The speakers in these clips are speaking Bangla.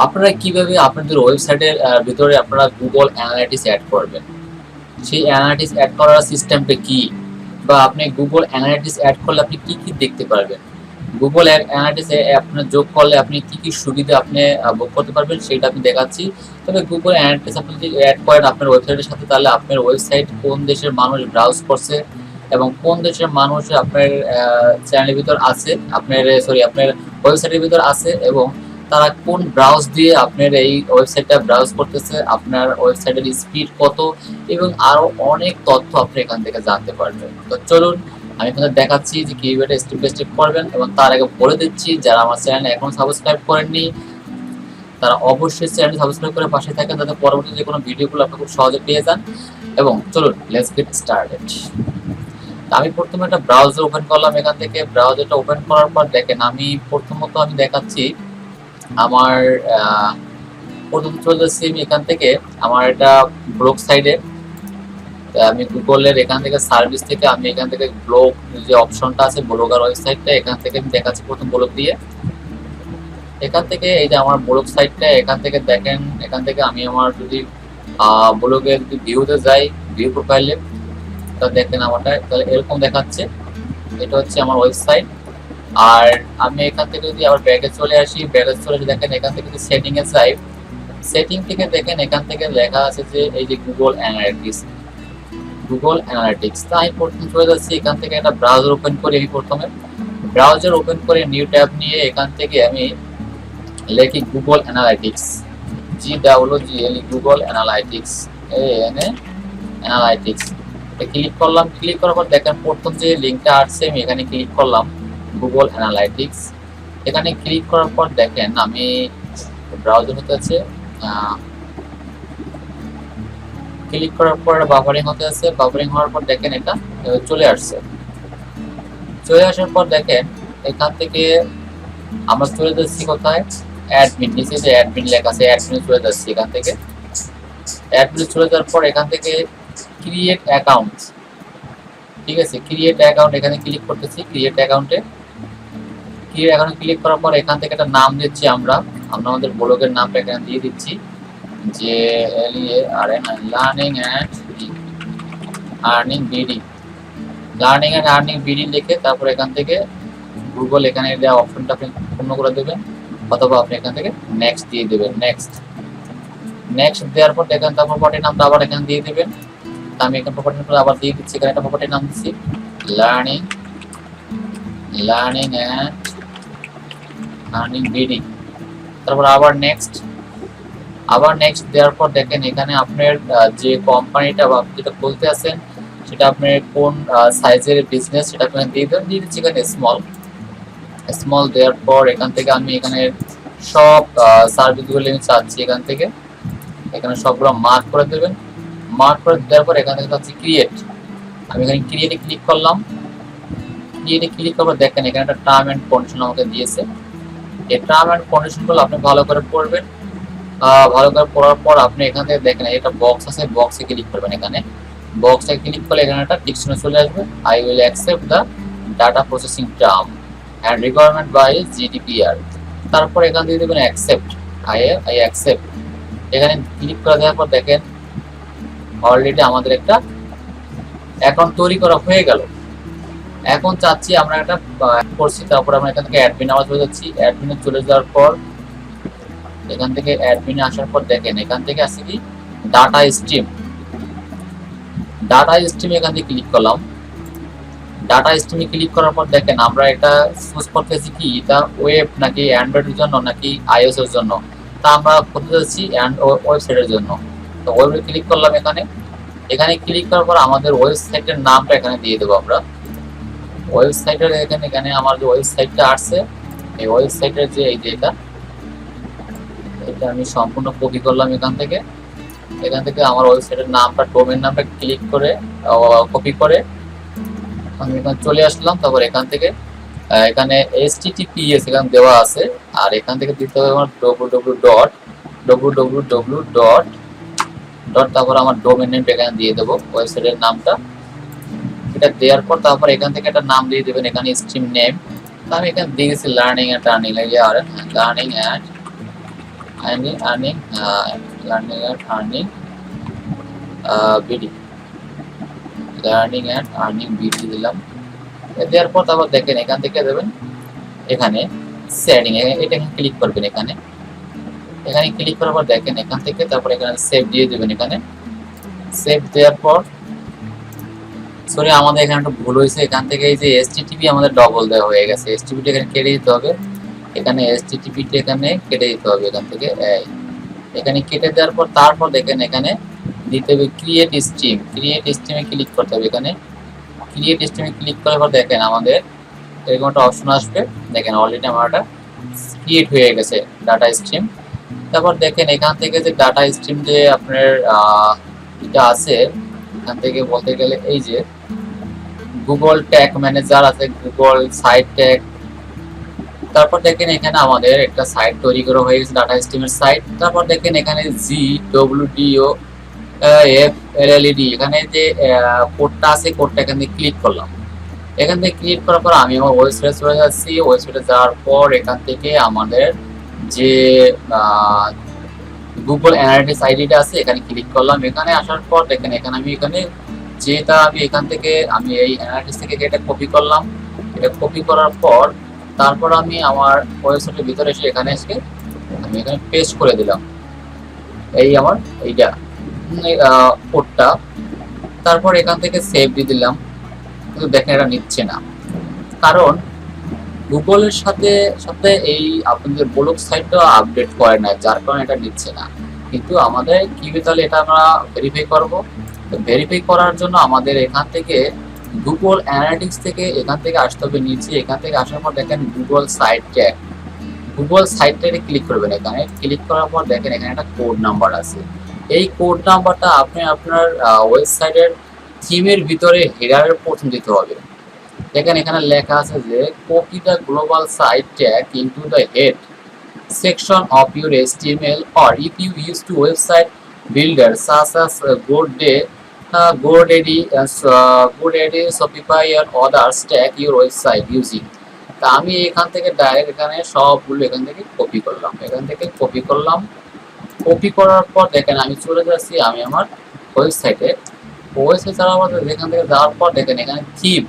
আপনারা কিভাবে আপনাদের ওয়েবসাইটের ভিতরে আপনারা গুগল অ্যানালাইটিক্স অ্যাড করবেন, সেই অ্যানালাইটিক্স অ্যাড করার সিস্টেমটা কি, বা আপনি গুগল অ্যানালাইটিক্স অ্যাড করলে আপনি কি কি দেখতে পারবেন, গুগল অ্যানালাইটিক্স আপনার যোগ করলে আপনি কি কি সুবিধা আপনি ভোগ করতে পারবেন সেটা আমি দেখাচ্ছি। তবে গুগল অ্যানালাইটিক্স আপনি যদি অ্যাড করেন আপনার ওয়েবসাইটের সাথে, তাহলে আপনার ওয়েবসাইট কোন দেশের মানুষ ব্রাউজ করছে এবং কোন দেশের মানুষ আপনার চ্যানেলের ভিতর আছে, আপনার ওয়েবসাইটের ভিতর আছে, এবং তারা কোন ব্রাউজ দিয়ে আপনার এই ওয়েবসাইটটা ব্রাউজ করতেছে, আপনার ওয়েবসাইটের স্পিড কত, এবং আরো অনেক তথ্য আপনি এখান থেকে জানতে পারবেন। তো চলুন আমি আপনাদের দেখাচ্ছি যে কিভাবে স্টেপ বাই স্টেপ করবেন, এবং তার আগে বলে দিচ্ছি যারা আমার চ্যানেল এখনো সাবস্ক্রাইব করেননি তারা অবশ্যই চ্যানেল সাবস্ক্রাইব করে পাশে থাকেন, যাতে পরবর্তী যে কোনো ভিডিওগুলো আপনি খুব সহজে পেয়ে যান। এবং চলুন লেটস গেট স্টার্টেড। আমি প্রথমে একটা ব্রাউজার ওপেন করলাম। এখান থেকে ব্রাউজারটা ওপেন করার পর দেখেন আমি প্রথমত আমি দেখাচ্ছি আমার প্রথম চলে যাচ্ছি আমি এখান থেকে আমার এটা ব্লগ সাইডে। আমি গুগলের এখান থেকে সার্ভিস থেকে আমি এখান থেকে ব্লগ যে অপশনটা আছে ব্লগার ওয়েবসাইটটা, এখান থেকে আমি দেখাচ্ছি প্রথম ব্লগ দিয়ে। এখান থেকে এই যে আমার ব্লগ সাইটটা, এখান থেকে দেখেন এখান থেকে আমি আমার যদি ব্লগের যদি ভিউতে যাই, ভিউ প্রোফাইলে, তা দেখেন আমারটা তাহলে এরকম দেখাচ্ছে। এটা হচ্ছে আমার ওয়েবসাইট। আর আমি এখান থেকে যদি আবার ব্যাগে চলে আসি, ব্যাগে চলে এসে দেখেন এখান থেকে যদি সেটিং এ যাই, সেটিং থেকে দেখেন এখান থেকে লেখা আছে যে এই যে গুগল অ্যানালাইটিক্স, গুগল অ্যানালাইটিক্স। তাই প্রথমে চলে যাচ্ছি এখান থেকে একটা ব্রাউজার ওপেন করি। আমি প্রথমে ব্রাউজার ওপেন করে নিউ ট্যাব নিয়ে এখান থেকে আমি লিখি Google analytics, GWGL Google analytics, analytics click করলাম। ক্লিক করার পর দেখেন প্রথম যে লিঙ্কটা আসছে আমি এখানে ক্লিক করলাম গুগল অ্যানালাইটিক্স। এখানে ক্লিক করার পর দেখেন আমি ব্রাউজার হতে আছে, ক্লিক করার পর বাফারিং হতে আছে। বাফারিং হওয়ার পর দেখেন এটা চলে আসছে। চলে আসার পর দেখেন এখান থেকে আমরা চলে যাচ্ছি কোথায়, অ্যাডমিন, নিচে যে অ্যাডমিন লেখা আছে অ্যাডমিনে চলে যাচ্ছি। এখান থেকে অ্যাডমিনে চলে যাওয়ার পর এখান থেকে ক্রিয়েট অ্যাকাউন্ট, ঠিক আছে, ক্রিয়েট অ্যাকাউন্ট এখানে ক্লিক করতেছি। ক্রিয়েট অ্যাকাউন্টে ক্লিক করার পর এখান থেকে একটা নাম দিচ্ছি আমরা আমাদের ব্লগের নামটা এখানে দিয়ে দিচ্ছি যে learning and earning BD, learning and earning BD লিখে তারপর এখান থেকে গুগল এখানে দেওয়া অপশনটা আপনি পূর্ণ করে দেবেন, অথবা আপনি এখান থেকে নেক্সট দিয়ে দেবেন। নেক্সট নেক্সট দেওয়ার পর দেখেন তারপর প্রপার্টির নামটা আবার এখানে দিয়ে দেবেন। আমি এখানে প্রপার্টির নামটা আবার দিয়ে দিচ্ছি, এখানে একটা প্রপার্টির নাম দিচ্ছি লার্নিং অ্যান্ড আর্নিং বিডি। তারপর আবার নেক্সট দেওয়ার পর দেখেন এখানে আপনার যে কোম্পানিটা বা আপনি যেটা বলতে আছেন সেটা আপনার কোন সাইজের বিজনেস সেটা আপনি দিয়ে দেবেন। দিয়ে দিচ্ছি এখানে স্মল দেওয়ার পর এখান থেকে আমি এখানে সব সার্ভিসগুলো আমি চাচ্ছি এখান থেকে, এখানে সবগুলো মার্ক করে দেবেন। মার্ক করে দেওয়ার পর এখান থেকে চাচ্ছি ক্রিয়েট, আমি এখানে ক্রিয়েটে ক্লিক করলাম। ক্রিয়েটে ক্লিক করার পর দেখেন এখানে একটা টার্ম অ্যান্ড কন্ডিশন আমাকে দিয়েছে। এই টার্ম অ্যান্ড কন্ডিশনগুলো আপনি ভালো করে পড়বেন। ভালো করে পড়ার পর আপনি এখান থেকে দেখেন এটা বক্স আছে, বক্সে ক্লিক করবেন। এখানে বক্সে ক্লিক করলে এখানে একটা টিকচিহ্ন চলে আসবে, I will accept the data processing term and requirement by GDPR। তারপর এখান থেকে দেবেন অ্যাকসেপ্ট, আই অ্যাকসেপ্ট। এখানে ক্লিক করে দেওয়ার পর দেখেন অলরেডি আমাদের একটা অ্যাকাউন্ট তৈরি করা হয়ে গেল। এখন চাচ্ছি আমরা একটা করছি, তারপর আমরা এখান থেকে অ্যাডমিন আবার চলে যাচ্ছি। অ্যাডমিনে চলে যাওয়ার পর এখান থেকে অ্যাডমিনে আসার পর দেখেন এখান থেকে আসছে কি ডাটা স্ট্রিম, এখান থেকে ক্লিক করলাম। ডাটা স্ট্রিমে ক্লিক করার পর দেখেন আমরা এটা চুজ করতেছি কি এটা ওয়েব নাকি অ্যান্ড্রয়েডের জন্য নাকি iOS এর জন্য, তা আমরা করতে যাচ্ছি ওয়েবসাইটের জন্য। তো ওয়েবে ক্লিক করলাম। এখানে ক্লিক করার পর আমাদের ওয়েবসাইটের নামটা এখানে দিয়ে দেবো আমরা। ওয়েবসাইটের এখানে আমার যে ওয়েবসাইটটা আসছে এই ওয়েবসাইটের যে এই যে এটা আমি সম্পূর্ণ কপি করলাম। এখান থেকে আমার ওয়েবসাইটের নামটা ডোমেন নামটা ক্লিক করে কপি করে আমি এখানে চলে আসলাম। তারপর এখান থেকে এখানে HTTPS এখানে দেওয়া আছে, আর এখান থেকে দিতে হবে আমার www. তারপর আমার ডোমেন নেমটা এখানে দিয়ে দেবো, ওয়েবসাইটের নামটা। এটা দেওয়ার পর তারপর এখান থেকে একটা নাম দিয়ে দেবেন এখানে স্ট্রিম নেম। আমি এখানে দিয়েছি learning and earning, learning and earning earning learning and earning BD, learning and earning BD দিলাম। দেওয়ার পর তারপর দেখেন এখান থেকে দেবেন এখানে সেটিং, এটা ক্লিক করবেন। এখানে এখানে ক্লিক করার পর দেখেন এখান থেকে তারপর এখানে সেভ দিয়ে দেবেন। এখানে সেভ দেওয়ার পর সরি আমাদের এখানে একটা ভুল হয়েছে, এখান থেকে এই যে এসটিটিপি আমাদের ডবল দেওয়া হয়ে গেছে, এসটিপিটা এখানে কেটে দিতে হবে। এখানে এসটিটিপিটা এখানে কেটে দিতে হবে এখান থেকে, এখানে কেটে দেওয়ার পর তারপর দেখেন এখানে দিতে হবে ক্রিয়েট স্ট্রিম, ক্রিয়েট স্ট্রিমে ক্লিক করতে হবে। এখানে ক্রিয়েট স্ট্রিমে ক্লিক করার পর দেখেন আমাদের এরকম একটা অপশন আসবে। দেখেন অলরেডি আমার একটা ক্রিয়েট হয়ে গেছে ডাটা স্ট্রিম। তারপর দেখেন এখান থেকে যে ডাটা স্ট্রিম যে আপনার এটা আছে, এখান থেকে বলতে গেলে এই যে গুগল ট্যাগ ম্যানেজার আছে, গুগল সাইট ট্যাগ। তারপর দেখেন এখানে আমাদের একটা সাইট তৈরি করা হয়ে গেছে, ডাটা স্ট্রিমের সাইট। তারপর দেখেন এখানে GWDO FLLED, এখানে যে কোডটা আছে কোডটা এখান থেকে ক্লিক করলাম। এখান থেকে ক্লিক করার পর আমি আমার ওয়েবসাইটে চলে যাচ্ছি। ওয়েবসাইটে যাওয়ার পর এখান থেকে আমাদের যে গুগল অ্যানালিটিক্স আইডিটা আছে এখানে ক্লিক করলাম। এখানে আসার পর দেখেন এখানে আমি যেটা আমি এখান থেকে আমি এই অ্যানালিটিক্স থেকে এটা কপি করলাম। এটা কপি করার পর তারপর আমি আমার ওয়েবসাইটের ভিতরে এসে এখানে আমি এখানে পেস্ট করে দিলাম এই আমার এইটা কোডটা। তারপর এখান থেকে সেভ দিয়ে দিলাম, কিন্তু দেখেন এটা নিচ্ছে না, কারণ গুগলের সাথে সাথে এই আপনাদের ব্লগ সাইটটা আপডেট করে না, যার কারণে এটা নিচ্ছে না। কিন্তু আমাদের কিভাবে তাহলে এটা আমরা ভেরিফাই করব? ভেরিফাই করার জন্য আমাদের এখান থেকে গুগল অ্যানালিটিক্স থেকে এখান থেকে আসতে হবে নিচে। এখান থেকে আসার পর দেখেন Google site tag, Google site ট্যাগে ক্লিক করবেন। এখানে ক্লিক করার পর দেখেন এখানে একটা কোড নাম্বার আছে। এই কোড নাম্বারটা আপনি আপনার ওয়েবসাইটের থিমের ভিতরে হেডারের প্রথম দিতে হবে। দেখেন এখানে লেখা আছে যে copy the global site tag into the head section of your HTML, or if you use to website builder such as GoDaddy, Shopify or others, tag your website using। তা আমি এখান থেকে ডাইরেক্ট এখানে সবগুলো এখান থেকে কপি করলাম। এখান থেকে কপি করলাম, কপি করার পর দেখেন আমি চলে যাচ্ছি আমি আমার ওয়েবসাইটে। ওয়েবসাইট যাওয়ার পর এখান থেকে যাওয়ার পর দেখেন এখানে থিম,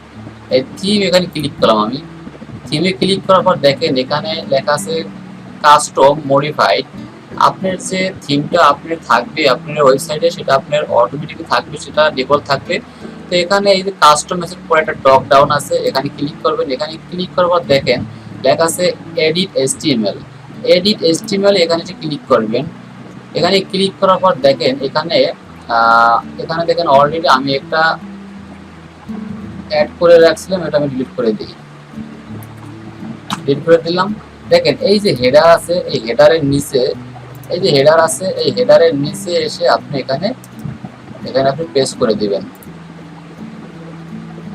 এই থিম এখানে ক্লিক করলাম আমি। থিমে ক্লিক করার পর দেখেন এখানে লেখা আছে কাস্টম মডিফাইড। আপনার যে থিমটা আপনার থাকবে আপনার ওয়েবসাইটে সেটা আপনার অটোমেটিকলি থাকবে, সেটা ডিফল্ট থাকবে। তো এখানে এই যে কাস্টম মেসেজ পরে একটা ড্রপ ডাউন আছে, এখানে ক্লিক করবেন। এখানে ক্লিক করার পর দেখেন লেখা আছে এডিট HTML, এডিট HTML এখানে ক্লিক করবেন। এখানে ক্লিক করার পর দেখেন এখানে এখানে দেখেন অলরেডি আমি একটা অ্যাড করে রাখছিলাম, এটা আমি ডিলিট করে দিই, ডিলিট করে দিলাম। দেখেন এই যে হেডার আছে, এই হেডারের নিচে এই যে হেডার আছে, এই হেডারের নিচে এসে আপনি এখানে আপনি পেস্ট করে দিবেন।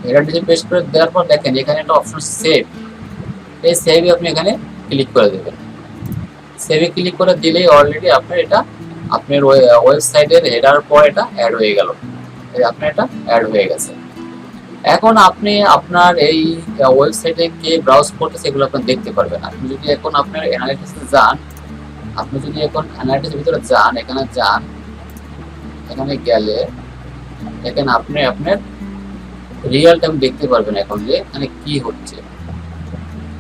হেডার নিচে পেস্ট করে দেওয়ার পর দেখেন এখানে একটা অপশন সেভ, এই সেভে আপনি এখানে ক্লিক করে দেবেন। সেভে ক্লিক করে দিলেই অলরেডি আপনার এটা আপনার ওয়েবসাইটের হেডার পর এটা অ্যাড হয়ে গেল, আপনার এটা অ্যাড হয়ে গেছে। এখন আপনি আপনার এই ওয়েবসাইটে কে ব্রাউজ করতেছে এগুলো আপনি দেখতে পারবেন। আপনি যদি এখন আপনার অ্যানালিটিক্সে যান, আপনি যদি এখন অ্যানালিটিক্সের ভিতরে যান, এখানে যান, এখানে গেলে দেখেন আপনি আপনার রিয়েল টাইম দেখতে পারবেন এখন যে এখানে কি হচ্ছে।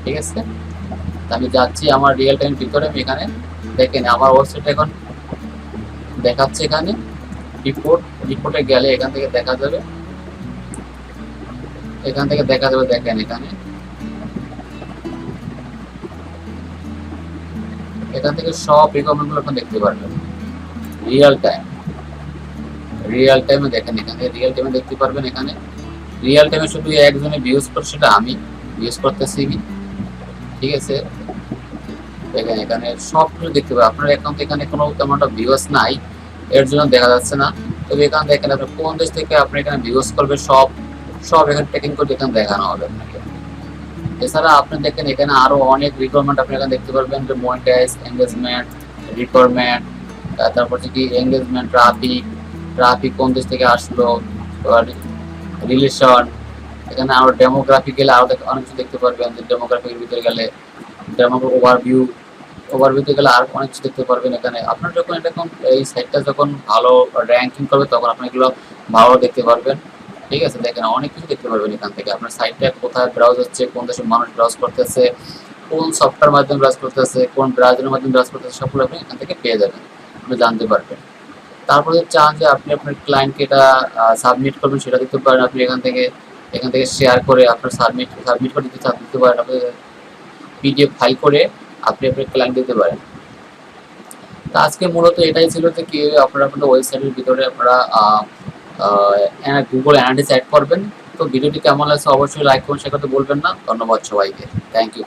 ঠিক আছে, আমি যাচ্ছি আমার রিয়েল টাইম ভিতরে। আমি এখানে দেখেন আমার ওয়েবসাইটে এখন দেখাচ্ছে, এখানে রিপোর্টে গেলে এখান থেকে দেখা যাবে, এখান থেকে দেখা যাবে দেখেন এখান থেকে সব রিকমেন্ড গুলো আপনি দেখতে পারবেন রিয়েল টাইমে। দেখেন এখানে রিয়েল টাইমে দেখতে পারবেন। এখানে রিয়েল টাইমে শুধু একজনে ভিউজ করছে, সেটা আমি ভিউজ করতেছি। ঠিক আছে, দেখেন এখানে সব কিছু দেখতে পাবেন। আপনার অ্যাকাউন্টে এখানে কোনো তেমন একটা ভিউজ নাই, এর জন্য দেখা যাচ্ছে না। তবে এখানে দেখেন আপনি কোন দেশ থেকে আপনি এখানে ভিউজ করবে সব এখানে ট্র্যাকিং করে এখানে দেখানো হবে আপনাকে। এছাড়া আপনি দেখেন এখানে আরো অনেক রিকোয়ারমেন্ট আপনি এখানে দেখতে পারবেন, যে মনিটাইজ, এঙ্গেজমেন্ট, রিকোয়ারমেন্ট, তারপর কি এঙ্গেজমেন্ট, ট্রাফিক কোন দেশ থেকে আসলো, রিলেশন। এখানে আরো ডেমোগ্রাফি গেলে আরো অনেক কিছু দেখতে পারবেন, যে ডেমোগ্রাফির ভিতরে গেলে ডেমোগ্রাফিক ওভারভিউ, ওভারভিউতে গেলে আর অনেক কিছু দেখতে পারবেন। এখানে আপনার যখন এরকম এই সাইটটা যখন ভালো র্যাঙ্কিং করবে তখন আপনি এগুলো ভালো দেখতে পারবেন। ঠিক আছে, দেখেন অনেক কিছু দেখতে পারবেন এখান থেকে। আপনার সাইটটা কোথায় ব্রাউজ হচ্ছে, কোন দেশের মানুষ ব্রাউজ করতেছে, কোন সফটওয়্যার মাধ্যমে ব্রাউজ করতেছে, কোন ব্রাউজারের মাধ্যমে ব্রাউজ করতেছে, সবগুলো আপনি এখান থেকে পেয়ে যাবেন, আপনি জানতে পারবেন। তারপরে যদি চান যে আপনি আপনার ক্লায়েন্টকে এটা সাবমিট করবেন, সেটা দিতে পারেন আপনি এখান থেকে শেয়ার করে আপনার সাবমিট সাবমিট করে দিতে পারেন। আপনি পিডিএফ ফাইল করে আপনি আপনার ক্লায়েন্ট দিতে পারেন। তো আজকে মূলত এটাই ছিল যে কি আপনারা আপনাদের ওয়েবসাইটের ভিতরে আপনারা গুগল অ্যানালিটিক্স অ্যাড করবেন। তো ভিডিওটি কেমন লাগছে অবশ্যই লাইক করুন, শেয়ার করতে বলবেন না। ধন্যবাদ সবাইকে, থ্যাংক ইউ।